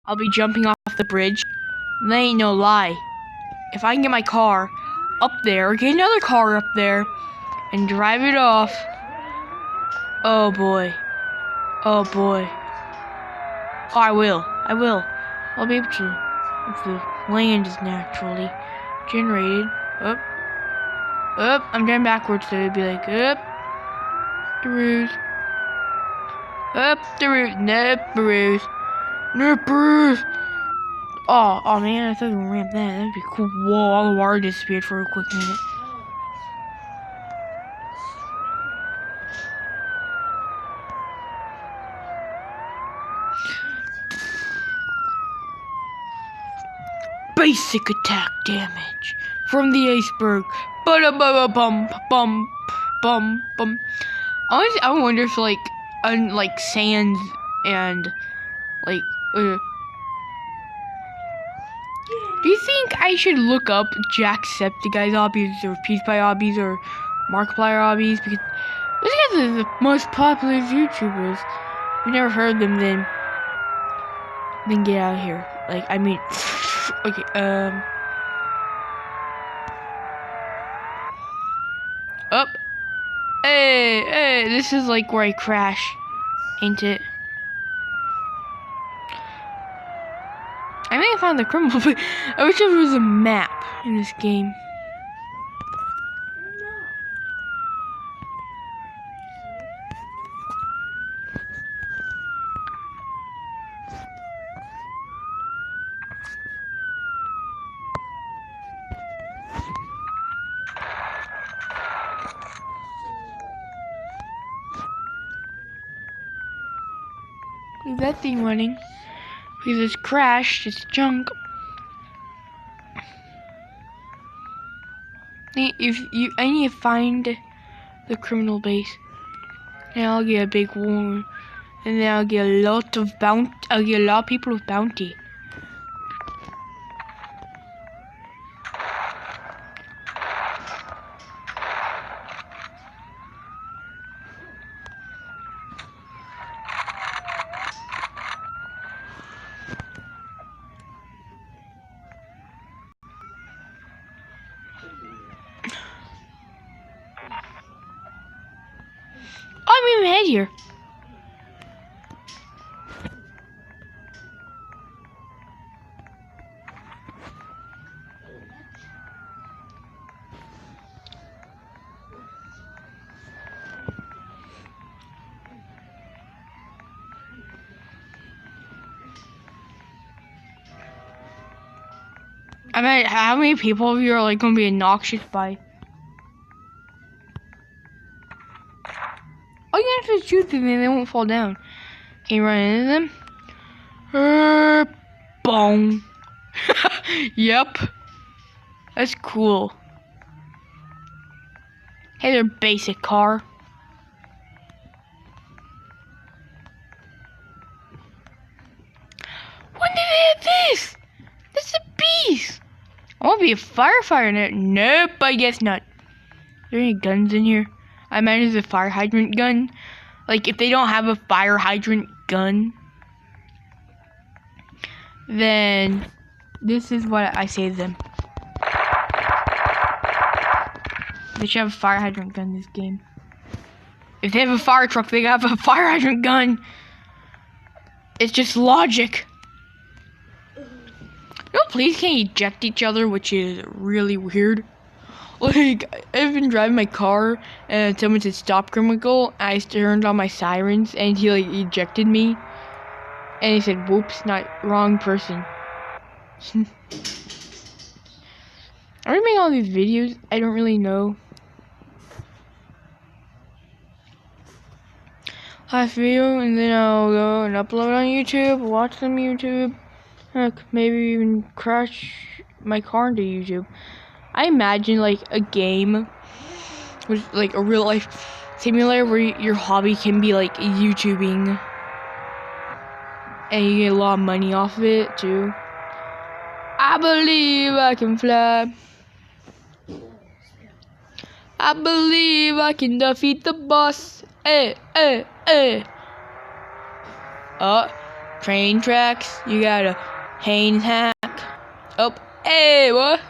I'll be jumping off the bridge. That ain't no lie. If I can get my car up there, or get another car up there, and drive it off. Oh boy. Oh boy. Oh, I will. I'll be able to. If the land is naturally generated. Up. I'm driving backwards, so it'd be like, up. The roof. Up the roof. Nope, the roof. Nope, roof. Oh man, I thought we were gonna ramp that. That'd be cool. Whoa, all the water disappeared for a quick minute. Basic attack damage from the iceberg. Bum. I wonder if like sands and like. Do you think I should look up Jacksepticeye's hobbies or PewDiePie hobbies or Markiplier hobbies? Because those guys are the most popular YouTubers. If you never heard them, then get out of here. Like, I mean, okay, up. Hey, this is like where I crash, ain't it? I think I found the criminal, but I wish there was a map in this game. Leave that thing running. Because it's crashed, it's junk. I need to find the criminal base. And I'll get a big war. And then I'll get a lot of people with bounty. I'm even ahead here. I mean, how many people of you are like gonna be obnoxious by? All you have to shoot them and they won't fall down. Can you run into them? Boom. Yep. That's cool. Hey there, basic car. When did they have this? That's a beast. I want to be a firefighter now. Nope, I guess not. Are there any guns in here? I imagine it's a fire hydrant gun. Like, if they don't have a fire hydrant gun, then this is what I say to them. They should have a fire hydrant gun in this game. If they have a fire truck, they have a fire hydrant gun. It's just logic. No, police can't eject each other, which is really weird. Like, I've been driving my car, and someone said stop criminal, and I turned on my sirens, and he like ejected me. And he said, whoops, not wrong person. I'm making all these videos, I don't really know. Last video, and then I'll go and upload on YouTube, watch some YouTube. Heck, maybe even crash my car into YouTube. I imagine like a game with like a real life simulator where your hobby can be like YouTubing. And you get a lot of money off of it too. I believe I can fly. I believe I can defeat the boss. Hey. train tracks. You got a Haynes hack. Oh, hey, what?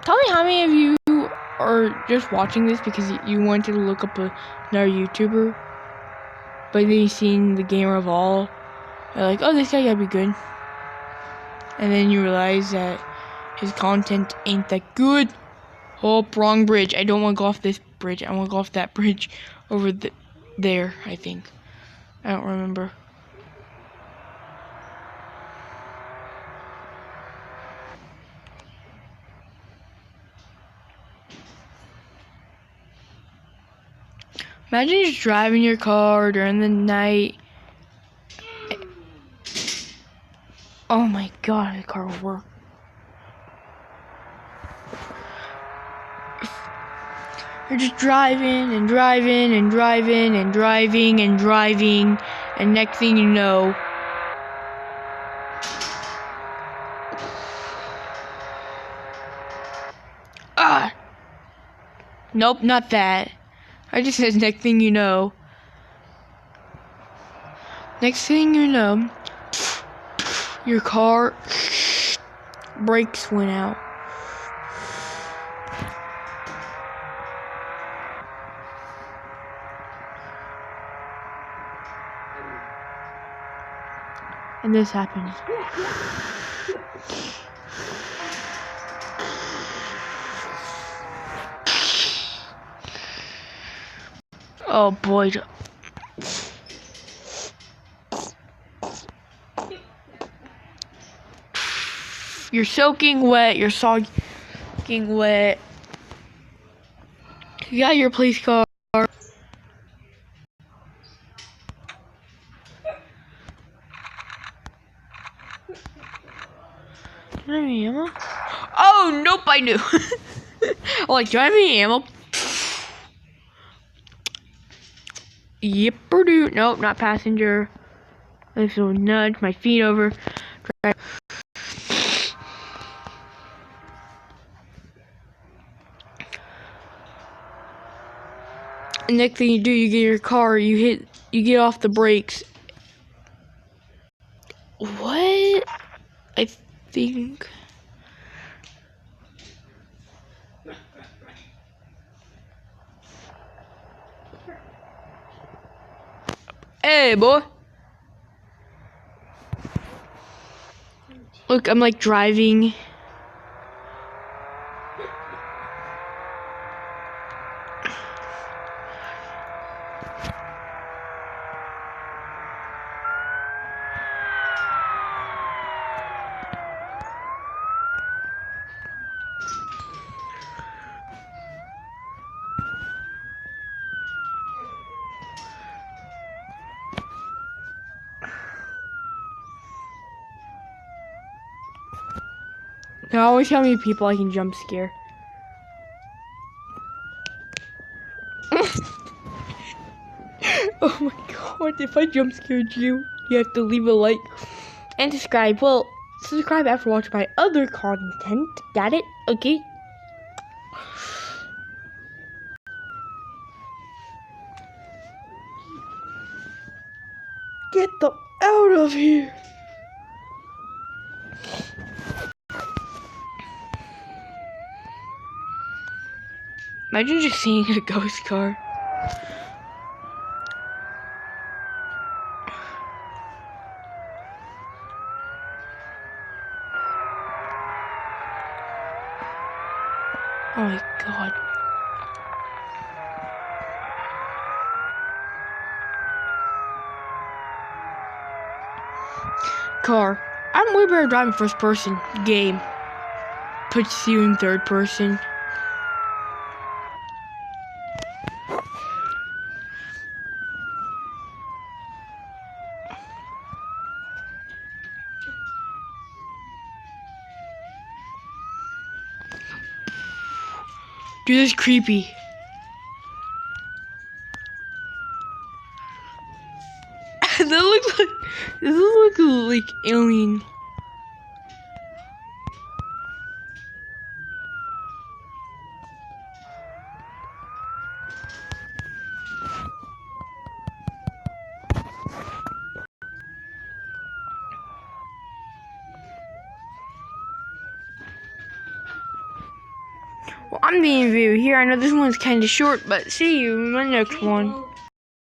Tell me how many of you are just watching this because you wanted to look up another YouTuber, but then you seen the Gamer of All. You're like, oh, this guy gotta be good. And then you realize that his content ain't that good. Oh, wrong bridge. I don't want to go off this bridge. I want to go off that bridge over there, I think. I don't remember. Imagine just driving your car during the night. Oh my god, the car will work. You're just driving and driving and driving and driving and driving, and next thing you know, nope, not that. I just said next thing you know. Next thing you know, your car brakes went out. And this happened. Oh boy. You're soaking wet, you're soaking wet. You got your police car. Ammo? Oh, nope, I knew. Like, do I have any ammo? Yipper-doo. Nope, not passenger. I feel nudge my feet over. Next thing you do, you get your car, you get off the brakes. What? I think. Hey, boy. Look, I'm like driving. Now, always how many people I can jump scare. Oh my god, if I jump scared you, you have to leave a like and subscribe. Well, subscribe after watching my other content. Got it? Okay. Get the out of here. Imagine just seeing a ghost car. Oh my god. Car. I'm way better driving first person. Game. Puts you in third person. Dude, this is creepy. This looks like alien. Well, I'm the review here. I know this one's kind of short, but see you in my next one.